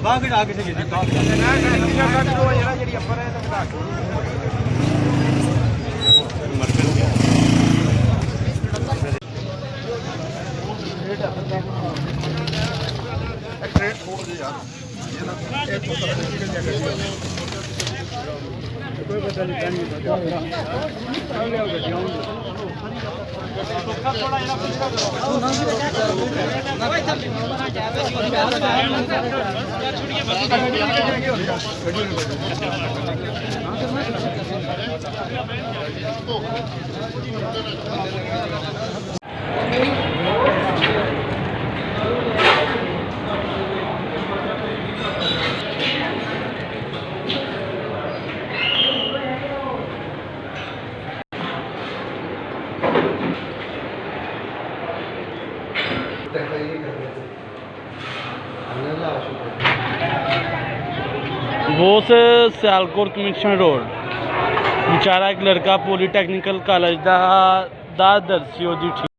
बाग आगे से कोई पता नहीं वो सियालकोट कमिश्नर रोड बेचारा एक लड़का पॉलीटैक्निकल कॉलेज दा दरसी ओदी